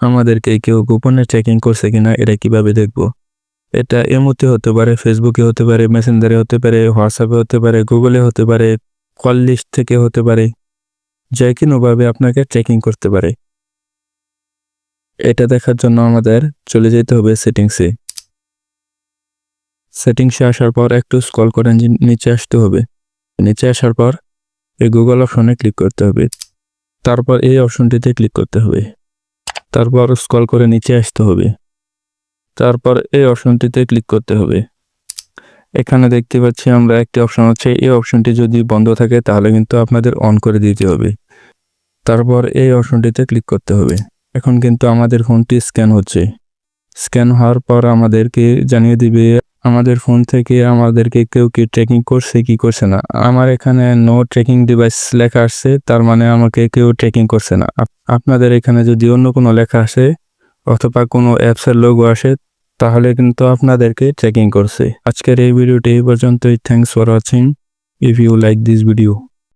আমাদেরকে কেউ গোপনে ট্র্যাকিং করছে কিনা এটা কিভাবে দেখব? এটা ইমোতে হতে পারে, ফেসবুকে হতে পারে, মেসেঞ্জারে হতে পারে, হোয়াটসঅ্যাপে হতে পারে, গুগলে হতে পারে, কল লিস্ট থেকে হতে পারে। যে কোনোভাবে আপনাকে ট্র্যাকিং করতে পারে। এটা দেখার জন্য আমাদের চলে যেতে হবে সেটিংসে। সেটিংসে আসার পর একটু স্ক্রল করে নিচে আসতে হবে। নিচে আসার পর এই গুগল অপশনে ক্লিক করতে হবে। তারপর এই অপশনটিতে ক্লিক করতে হবে। তারপর স্ক্রল করে নিচে আসতে হবে। তারপর এই অপশনটিতে ক্লিক করতে হবে। এখানে দেখতে পাচ্ছি আমরা একটি অপশন হচ্ছে, এই অপশনটি যদি বন্ধ থাকে তাহলে কিন্তু আপনাদের অন করে দিতে হবে। তারপর এই অপশনটিতে ক্লিক করতে হবে। এখন কিন্তু আমাদের ফোনটি স্ক্যান হচ্ছে। স্ক্যান হওয়ার পর আমাদেরকে জানিয়ে দিবে আমাদের ফোন থেকে আমাদেরকে কেউ কি ট্র্যাকিং করছে কি করছে না। আমার এখানে নো ট্র্যাকিং ডিভাইস লেখা আসছে, তার মানে আমাকে কেউ ট্র্যাকিং করছে না। আপনাদের এখানে যদি অন্য কোনো লেখা আসে অথবা কোনো অ্যাপসের লোগো আসে তাহলে কিন্তু আপনাদেরকে ট্র্যাকিং করছে। আজকের এই ভিডিওটি এই পর্যন্তই। Thanks for watching. If you like this video.